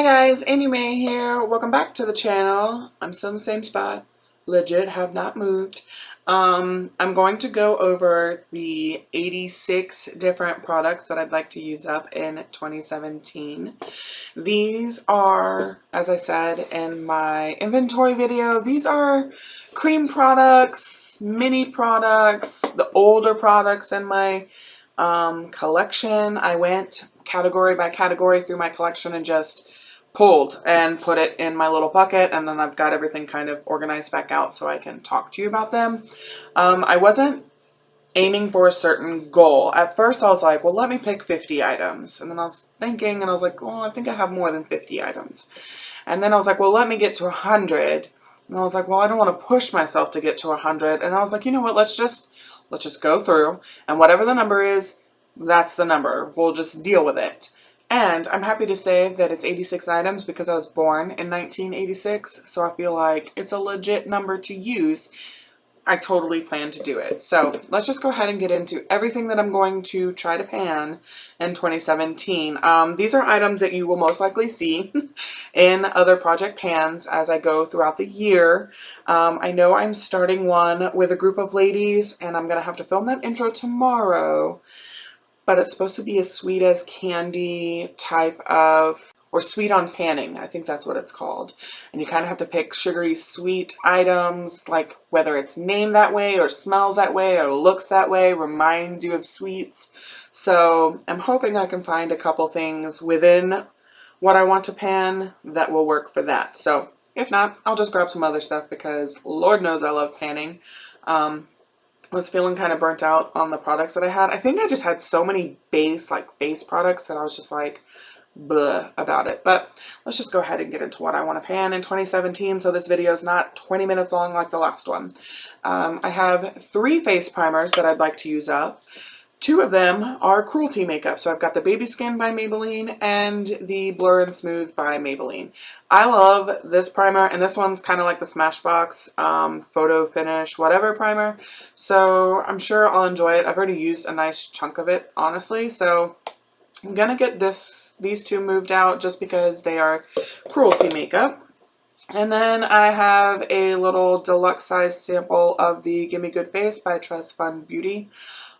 Hi guys, Andy May here. Welcome back to the channel. I'm still in the same spot. Legit have not moved. I'm going to go over the 86 different products that I'd like to use up in 2017. These are, as I said in my inventory video, these are cream products, mini products, the older products in my collection. I went category by category through my collection and just pulled and put it in my little bucket, and then I've got everything kind of organized back out so I can talk to you about them. I wasn't aiming for a certain goal. At first I was like, well, let me pick 50 items. And then I was thinking, and I was like, well, I think I have more than 50 items. And then I was like, well, let me get to 100. And I was like, well, I don't want to push myself to get to 100. And I was like, you know what, let's just go through, and whatever the number is, that's the number. We'll just deal with it. And I'm happy to say that it's 86 items because I was born in 1986, so I feel like it's a legit number to use. I totally plan to do it. So let's just go ahead and get into everything that I'm going to try to pan in 2017. These are items that you will most likely see in other project pans as I go throughout the year. I know I'm starting one with a group of ladies, and I'm going to have to film that intro tomorrow. But it's supposed to be a sweet as candy type of, or sweet on panning. I think that's what it's called. And you kind of have to pick sugary sweet items, like whether it's named that way or smells that way or looks that way, reminds you of sweets. So I'm hoping I can find a couple things within what I want to pan that will work for that. So if not, I'll just grab some other stuff because Lord knows I love panning. Was feeling kind of burnt out on the products that I had. I think I just had so many base products that I was just like blah about it. But let's just go ahead and get into what I want to pan in 2017, so this video is not 20 minutes long like the last one. I have 3 face primers that I'd like to use up. 2 of them are cruelty makeup. So I've got the Baby Skin by Maybelline and the Blur and Smooth by Maybelline. I love this primer, and this one's kind of like the Smashbox Photo Finish whatever primer. So I'm sure I'll enjoy it. I've already used a nice chunk of it, honestly. So I'm gonna get these 2 moved out just because they are cruelty makeup. And then I have a little deluxe size sample of the Gimme Good Face by Trust Fund Beauty.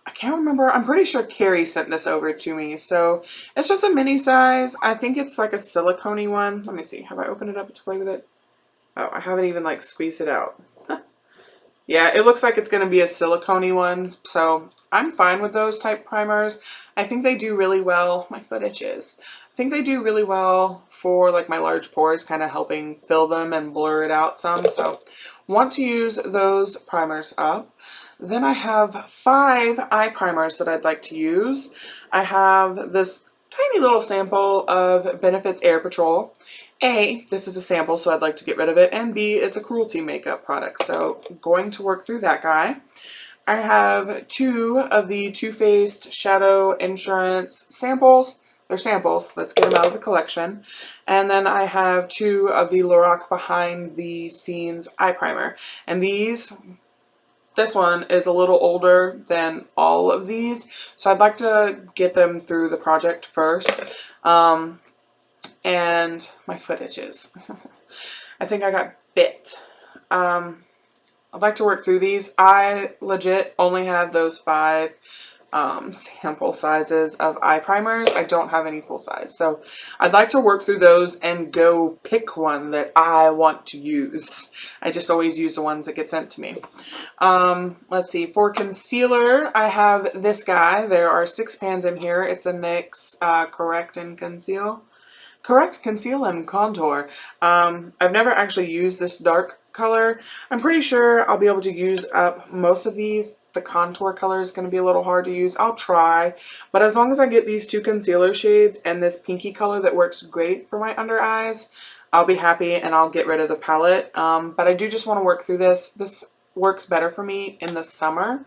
I can't remember. I'm pretty sure Carrie sent this over to me. So it's just a mini size. I think it's like a silicone-y one. Let me see. Have I opened it up to play with it? Oh, I haven't even like squeezed it out. Yeah, it looks like it's going to be a silicone-y one. So I'm fine with those type primers. I think they do really well. My foot itches. I think they do really well for like my large pores, kind of helping fill them and blur it out some. So want to use those primers up. Then I have 5 eye primers that I'd like to use. I have this tiny little sample of Benefit's Air Patrol. A, this is a sample, so I'd like to get rid of it. And B, it's a cruelty makeup product, so I'm going to work through that guy. I have 2 of the Too Faced Shadow Insurance samples. They're samples. Let's get them out of the collection. And then I have 2 of the Lorac Behind the Scenes eye primer. And this one is a little older than all of these, so I'd like to get them through the project first. And my foot itches. I think I got bit. I'd like to work through these. I legit only have those 5 sample sizes of eye primers. I don't have any full size, so I'd like to work through those and go pick one that I want to use. I just always use the ones that get sent to me. Let's see, for concealer I have this guy. There are 6 pans in here. It's a NYX Correct and Conceal and Contour. I've never actually used this dark color. I'm pretty sure I'll be able to use up most of these. The contour color is going to be a little hard to use. I'll try, but as long as I get these 2 concealer shades and this pinky color that works great for my under eyes, I'll be happy, and I'll get rid of the palette. But I do just want to work through this. This works better for me in the summer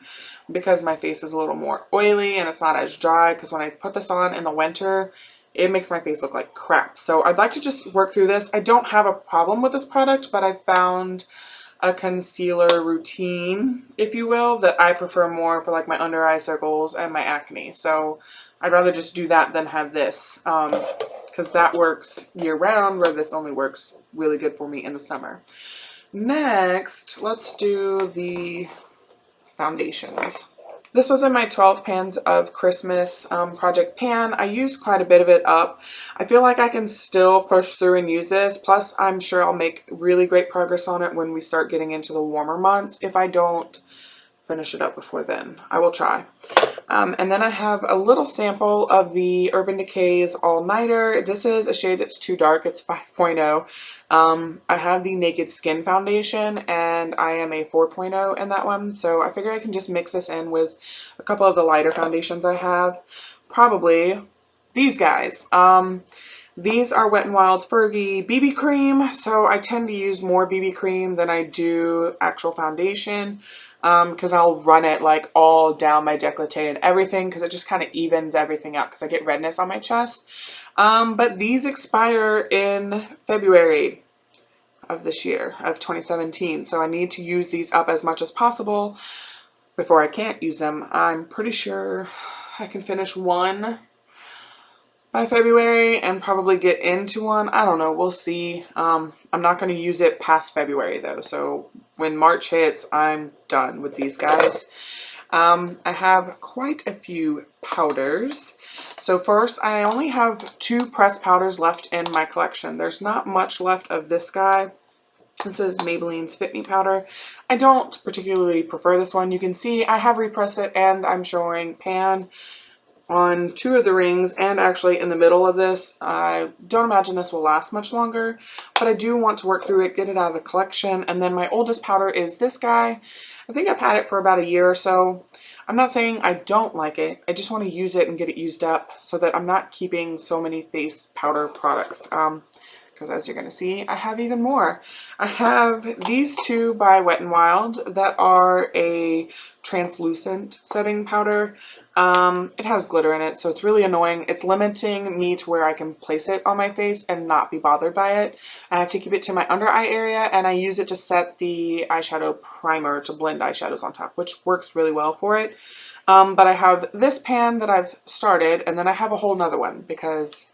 because my face is a little more oily and it's not as dry, because when I put this on in the winter, it makes my face look like crap. So I'd like to just work through this. I don't have a problem with this product, but I found a concealer routine, if you will, that I prefer more for like my under eye circles and my acne. So I'd rather just do that than have this. because that works year round, where this only works really good for me in the summer. Next, let's do the foundations. This was in my 12 pans of Christmas project pan. I used quite a bit of it up. I feel like I can still push through and use this. Plus, I'm sure I'll make really great progress on it when we start getting into the warmer months. If I don't finish it up before then, I will try. And then I have a little sample of the Urban Decay's All Nighter. This is a shade that's too dark. It's 5.0. I have the Naked Skin foundation, and I am a 4.0 in that one. So I figure I can just mix this in with a couple of the lighter foundations I have. Probably these guys. These are Wet n Wild's Fergie BB Cream. So I tend to use more BB cream than I do actual foundation. Because I'll run it like all down my décolleté and everything, because it just kind of evens everything out because I get redness on my chest. But these expire in February of this year, of 2017. So I need to use these up as much as possible before I can't use them. I'm pretty sure I can finish one by February and probably get into one. I don't know. We'll see. I'm not going to use it past February though. So when March hits, I'm done with these guys. I have quite a few powders. So first, I only have 2 pressed powders left in my collection. There's not much left of this guy. This is Maybelline's Fit Me powder. I don't particularly prefer this one. You can see I have repressed it, and I'm showing pan on 2 of the rings, and actually in the middle of this. I don't imagine this will last much longer, but I do want to work through it, get it out of the collection. And then my oldest powder is this guy. I think I've had it for about a year or so. I'm not saying I don't like it. I just want to use it and get it used up so that I'm not keeping so many face powder products. Because as you're going to see, I have even more. I have these 2 by Wet n Wild that are a translucent setting powder. It has glitter in it, so it's really annoying. It's limiting me to where I can place it on my face and not be bothered by it. I have to keep it to my under eye area, and I use it to set the eyeshadow primer to blend eyeshadows on top, which works really well for it. But I have this pan that I've started, and then I have a whole nother one because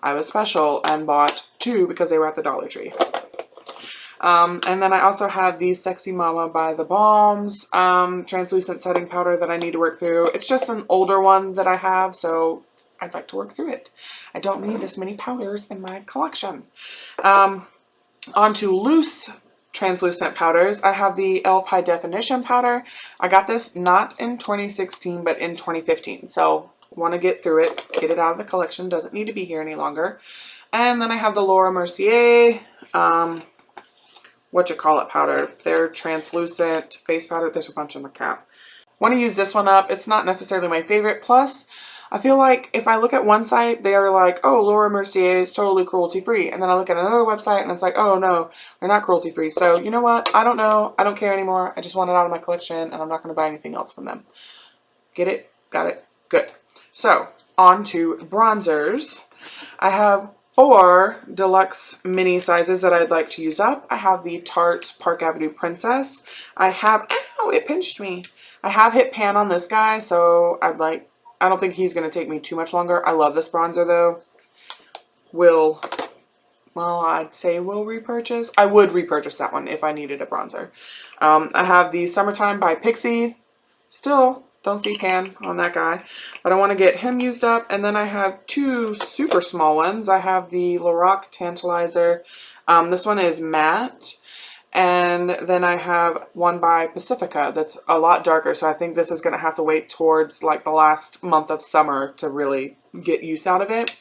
I was special and bought 2 because they were at the Dollar Tree. And then I also have the Sexy Mama by The Balms translucent setting powder that I need to work through. It's just an older one that I have, so I'd like to work through it. I don't need this many powders in my collection. Onto loose translucent powders. I have the e.l.f. High Definition powder. I got this not in 2016, but in 2015. So want to get through it, get it out of the collection. Doesn't need to be here any longer. And then I have the Laura Mercier powder. They're translucent face powder. There's a bunch on the cap. Want to use this one up. It's not necessarily my favorite. Plus, I feel like if I look at one site, they are like, oh, Laura Mercier is totally cruelty-free. And then I look at another website and it's like, oh no, they're not cruelty-free. So you know what? I don't know. I don't care anymore. I just want it out of my collection and I'm not going to buy anything else from them. Get it? Got it? Good. So on to bronzers. I have 4 deluxe mini sizes that I'd like to use up. I have the Tarte Park Avenue Princess. I have, ow, it pinched me. I have hit pan on this guy, so I don't think he's going to take me too much longer. I love this bronzer though. I'd say will repurchase. I would repurchase that one if I needed a bronzer. I have the Summertime by Pixie. Still don't see pan on that guy, but I want to get him used up. And then I have 2 super small ones. I have the Lorac Tantalizer. This one is matte. And then I have one by Pacifica that's a lot darker. So I think this is going to have to wait towards like the last month of summer to really get use out of it.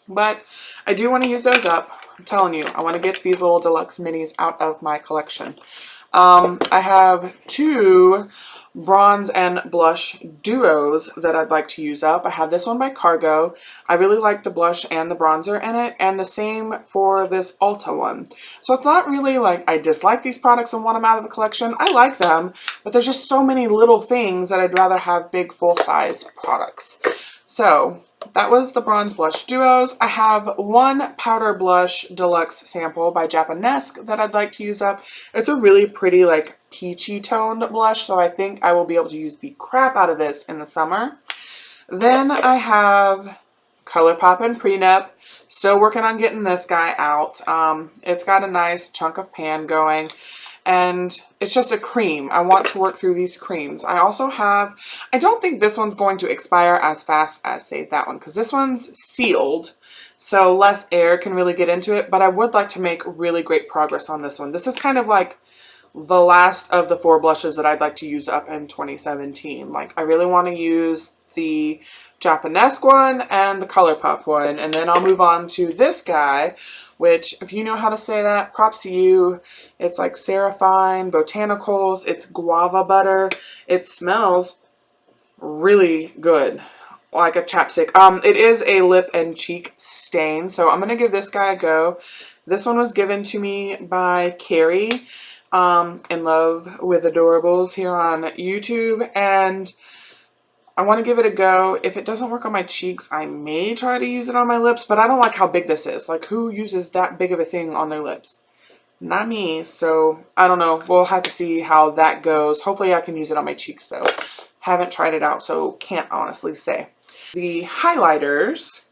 But I do want to use those up. I'm telling you, I want to get these little deluxe minis out of my collection. I have 2 bronze and blush duos that I'd like to use up. I have this one by Cargo. I really like the blush and the bronzer in it, and the same for this Ulta one. So it's not really like I dislike these products and want them out of the collection. I like them, but there's just so many little things that I'd rather have big full-size products. So that was the bronze blush duos. I have 1 powder blush deluxe sample by Japanesque that I'd like to use up. It's a really pretty like peachy toned blush, so I think I will be able to use the crap out of this in the summer. Then I have ColourPop and Prenup. Still working on getting this guy out. It's got a nice chunk of pan going. And it's just a cream. I want to work through these creams. I also have, I don't think this one's going to expire as fast as, say, that one, because this one's sealed, so less air can really get into it, but I would like to make really great progress on this one. This is kind of like the last of the 4 blushes that I'd like to use up in 2017. Like, I really want to use the Japanesque one and the ColourPop one, and then I'll move on to this guy, which, if you know how to say that, props to you. It's like Serafine Botanicals. It's guava butter. It smells really good, like a chapstick. It is a lip and cheek stain, so I'm gonna give this guy a go. This one was given to me by Carrie, in Love with Adorables here on YouTube, and I want to give it a go. If it doesn't work on my cheeks, I may try to use it on my lips, but I don't like how big this is. Like, who uses that big of a thing on their lips? Not me, so I don't know. We'll have to see how that goes. Hopefully I can use it on my cheeks, though. Haven't tried it out, so can't honestly say. The highlighters,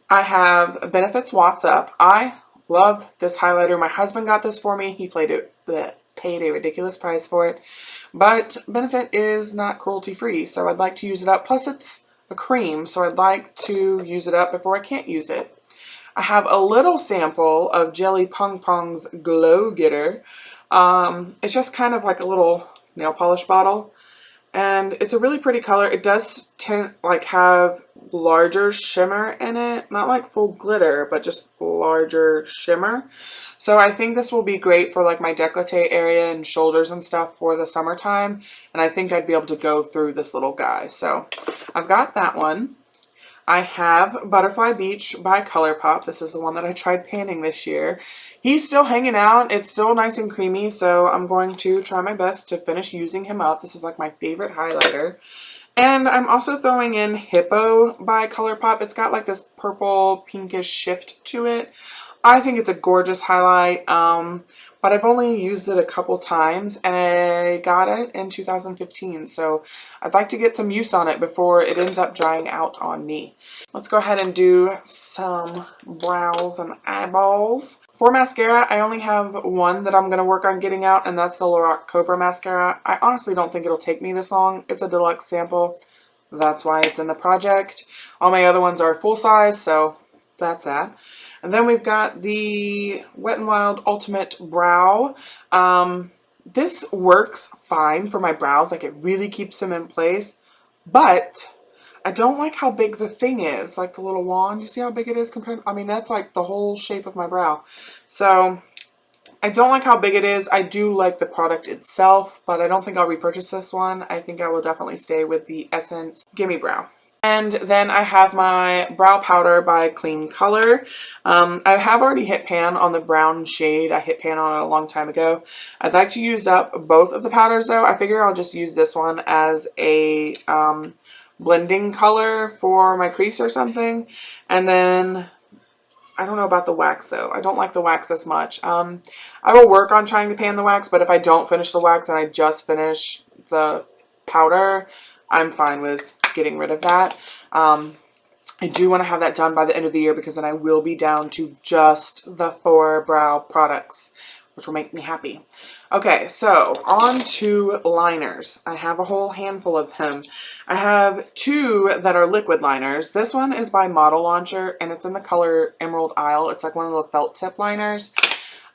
I have Benefits Watts Up. I love this highlighter. My husband got this for me. He paid a ridiculous price for it. But Benefit is not cruelty-free, so I'd like to use it up. Plus, it's a cream, so I'd like to use it up before I can't use it. I have a little sample of Jelly Pong Pong's Glow Getter. It's just kind of like a little nail polish bottle. And it's a really pretty color. It does tend like have larger shimmer in it. Not like full glitter, but just larger shimmer. So I think this will be great for like my décolleté area and shoulders and stuff for the summertime. And I think I'd be able to go through this little guy. So I've got that one. I have Butterfly Beach by ColourPop. This is the one that I tried panning this year. He's still hanging out. It's still nice and creamy, so I'm going to try my best to finish using him up. This is like my favorite highlighter. And I'm also throwing in Hippo by ColourPop. It's got like this purple pinkish shift to it. I think it's a gorgeous highlight, but I've only used it a couple times, and I got it in 2015, so I'd like to get some use on it before it ends up drying out on me. Let's go ahead and do some brows and eyeballs. For mascara, I only have one that I'm going to work on getting out, and that's the Lorac Cobra mascara. I honestly don't think it'll take me this long. It's a deluxe sample. That's why it's in the project. All my other ones are full size, so that's that. And then we've got the Wet n Wild Ultimate Brow. This works fine for my brows. Like, it really keeps them in place. But I don't like how big the thing is. Like the little wand. You see how big it is compared? I mean, that's like the whole shape of my brow. So I don't like how big it is. I do like the product itself, but I don't think I'll repurchase this one. I think I will definitely stay with the Essence Gimme Brow. And then I have my brow powder by Clean Color. I have already hit pan on the brown shade. I hit pan on it a long time ago. I'd like to use up both of the powders though. I figure I'll just use this one as a blending color for my crease or something. And then I don't know about the wax though. I don't like the wax as much. I will work on trying to pan the wax, but if I don't finish the wax and I just finish the powder, I'm fine with getting rid of that. I do want to have that done by the end of the year, because then I will be down to just the 4 brow products, which will make me happy. Okay, so on to liners. I have a whole handful of them. I have 2 that are liquid liners. This one is by Model Launcher, and it's in the color Emerald Isle. It's like one of the felt tip liners.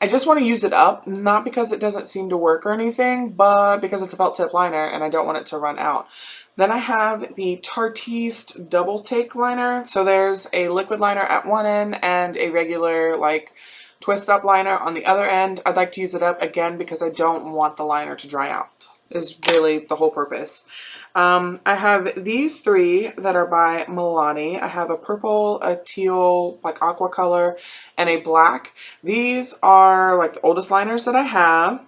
I just want to use it up, not because it doesn't seem to work or anything, but because it's a felt tip liner and I don't want it to run out. Then I have the Tartiste Double Take Liner. So there's a liquid liner at one end and a regular like twist up liner on the other end. I'd like to use it up again because I don't want the liner to dry out, is really the whole purpose. I have these 3 that are by Milani. I have a purple, a teal, like aqua color, and a black. These are like the oldest liners that I have.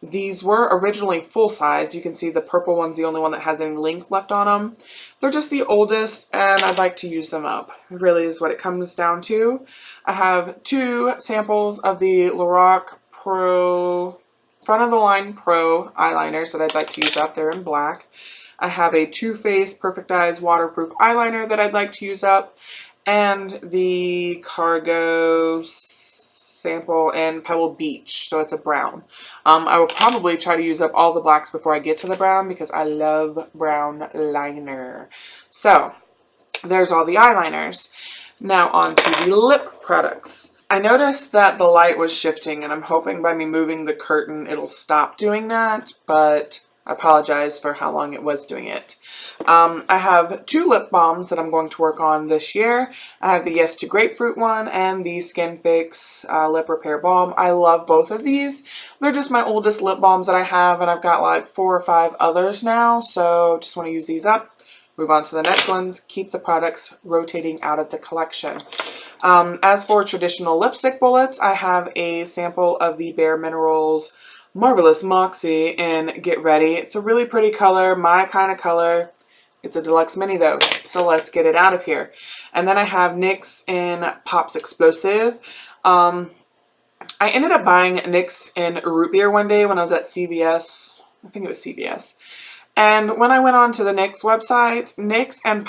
These were originally full size. You can see the purple one's the only one that has any length left on them. They're just the oldest, and I'd like to use them up. It really is what it comes down to. I have 2 samples of the Lorac Pro Front of the Line Pro eyeliners that I'd like to use up. They're in black. I have a Too Faced Perfect Eyes waterproof eyeliner that I'd like to use up. and the Cargo sample in Pebble Beach, so it's a brown. I will probably try to use up all the blacks before I get to the brown because I love brown liner. So there's all the eyeliners. Now on to the lip products. I noticed that the light was shifting, and I'm hoping by me moving the curtain it'll stop doing that, but I apologize for how long it was doing it. I have 2 lip balms that I'm going to work on this year. I have the Yes to Grapefruit one and the Skin Fix Lip Repair Balm. I love both of these. They're just my oldest lip balms that I have, and I've got like 4 or 5 others now, so just want to use these up. Move on to the next ones. Keep the products rotating out of the collection. As for traditional lipstick bullets, I have a sample of the Bare Minerals Marvelous Moxie in Get Ready. It's a really pretty color, my kind of color. It's a deluxe mini though, so let's get it out of here. And then I have NYX in Pops Explosive. I ended up buying NYX in Root Beer one day when I was at CVS. I think it was CVS. And when I went on to the NYX website, NYX and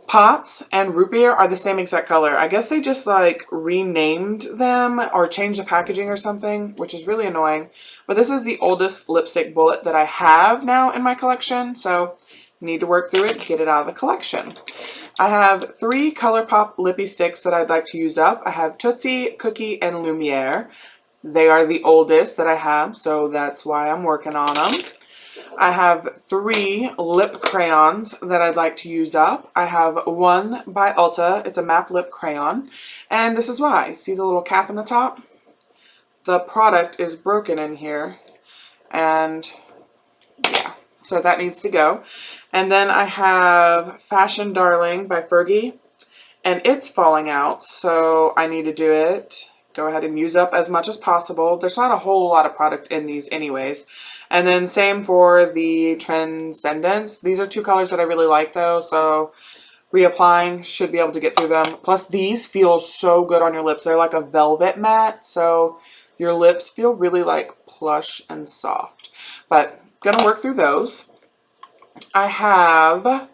Pops and Root Beer are the same exact color. I guess they just like renamed them or changed the packaging or something, which is really annoying. But this is the oldest lipstick bullet that I have now in my collection, so need to work through it, get it out of the collection. I have 3 ColourPop lippy sticks that I'd like to use up. I have Tootsie, Cookie, and Lumiere. They are the oldest that I have, so that's why I'm working on them. I have 3 lip crayons that I'd like to use up. I have one by Ulta. It's a matte lip crayon, and this is why. See the little cap on the top? The product is broken in here, and yeah, so that needs to go. And then I have Fashion Darling by Fergie, and it's falling out, so I need to do it. Go ahead and use up as much as possible. There's not a whole lot of product in these anyways. And then same for the Transcendence. These are 2 colors that I really like though, so reapplying should be able to get through them. Plus these feel so good on your lips. They're like a velvet matte, so your lips feel really like plush and soft. But gonna work through those. I have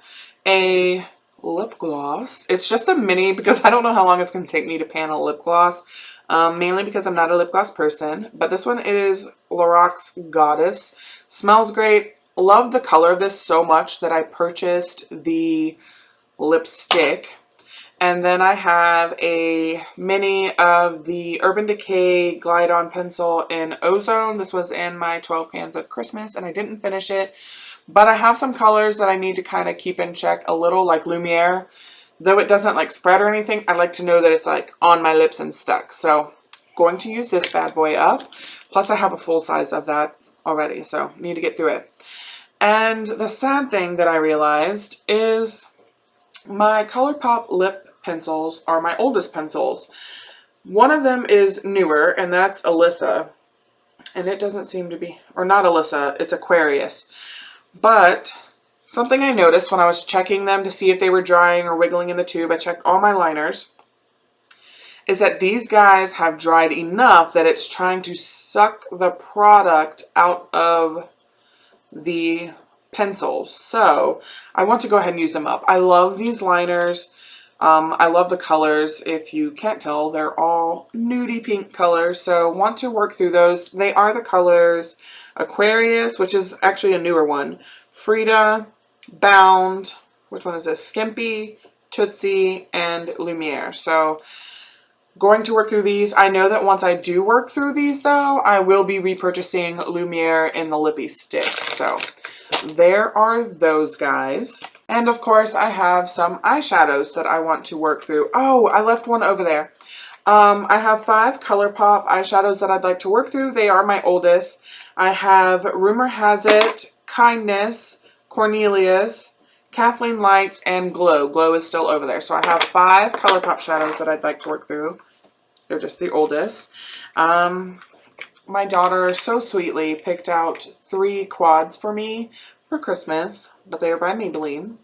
a lip gloss. It's just a mini because I don't know how long it's going to take me to pan a lip gloss. Mainly because I'm not a lip gloss person. But this one is Lorax Goddess. Smells great. Love the color of this so much that I purchased the lipstick. And then I have a mini of the Urban Decay Glide On Pencil in Ozone. This was in my 12 pans of Christmas and I didn't finish it. But I have some colors that I need to kind of keep in check a little, like Lumiere. Though it doesn't like spread or anything, I like to know that it's like on my lips and stuck. So going to use this bad boy up. Plus I have a full size of that already, so need to get through it. And the sad thing that I realized is my ColourPop lip pencils are my oldest pencils. One of them is newer, and that's Alyssa. And it doesn't seem to be, or not Alyssa, it's Aquarius. But something I noticed when I was checking them to see if they were drying or wiggling in the tube, I checked all my liners, is that these guys have dried enough that it's trying to suck the product out of the pencil. So I want to go ahead and use them up. I love these liners. I love the colors. If you can't tell, they're all nudie pink colors. So want to work through those. They are the colors Aquarius, which is actually a newer one, Frida, Bound, which one is this? Skimpy, Tootsie, and Lumiere. So going to work through these. I know that once I do work through these though, I will be repurchasing Lumiere in the lippy stick. So there are those guys. And of course I have some eyeshadows that I want to work through. Oh, I left one over there. I have 5 ColourPop eyeshadows that I'd like to work through. They are my oldest. I have Rumor Has It, Kindness, Cornelius, Kathleen Lights, and Glow. Glow is still over there. So I have 5 ColourPop shadows that I'd like to work through. They're just the oldest. My daughter so sweetly picked out 3 quads for me for Christmas, but they are by Maybelline.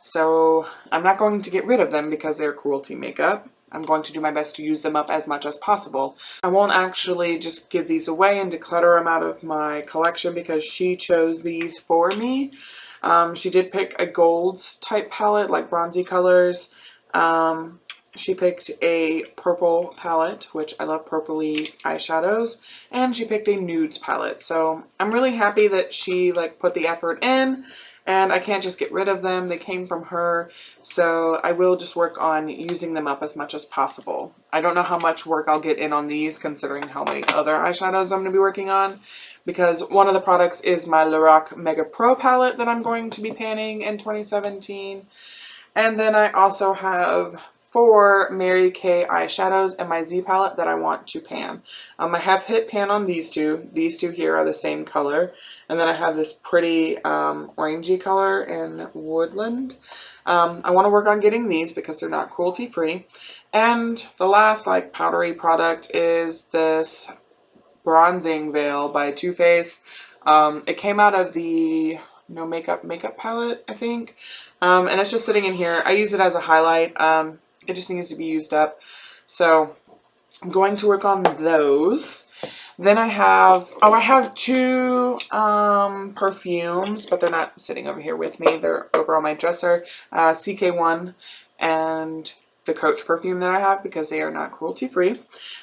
So I'm not going to get rid of them because they're cruelty makeup. I'm going to do my best to use them up as much as possible. I won't actually just give these away and declutter them out of my collection because she chose these for me. She did pick a golds type palette, like bronzy colors. She picked a purple palette, which I love purpley eyeshadows, and she picked a nudes palette. So I'm really happy that she like put the effort in, and I can't just get rid of them. They came from her, so I will just work on using them up as much as possible. I don't know how much work I'll get in on these considering how many other eyeshadows I'm going to be working on, because one of the products is my Lorac Mega Pro palette that I'm going to be panning in 2017. And then I also have 4 Mary Kay eyeshadows in my Z palette that I want to pan. I have hit pan on these two. These two here are the same color. And then I have this pretty orangey color in Woodland. I want to work on getting these because they're not cruelty free. And the last like powdery product is this bronzing veil by Too Faced. It came out of the No Makeup palette, I think. And it's just sitting in here. I use it as a highlight. It just needs to be used up. So I'm going to work on those. Then I have 2 perfumes, but they're not sitting over here with me. They're over on my dresser. CK1 and the Coach perfume that I have because they are not cruelty free.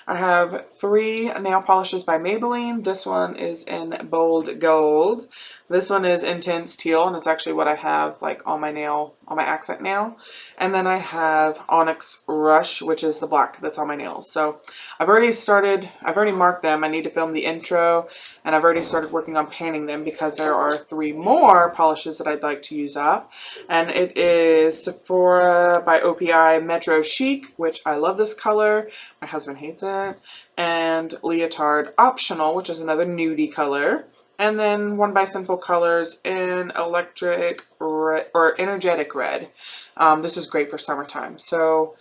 I have 3 nail polishes by Maybelline. This one is in bold gold. This one is intense teal, and it's actually what I have like on my accent nail. And then I have Onyx Rush, which is the black that's on my nails. So I've already marked them. I need to film the intro, and I've already started working on panning them because there are 3 more polishes that I'd like to use up. And it is Sephora by OPI Metro Chic, which I love this color. My husband hates it. And Leotard Optional, which is another nudie color. And then one by Sinful Colors in Electric Red, or Energetic Red. This is great for summertime. So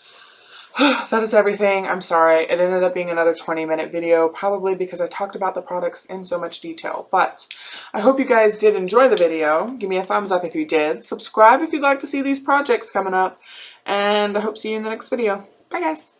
that is everything. I'm sorry. It ended up being another 20-minute video, probably because I talked about the products in so much detail. But I hope you guys did enjoy the video. Give me a thumbs up if you did. Subscribe if you'd like to see these projects coming up. And I hope to see you in the next video. Bye, guys.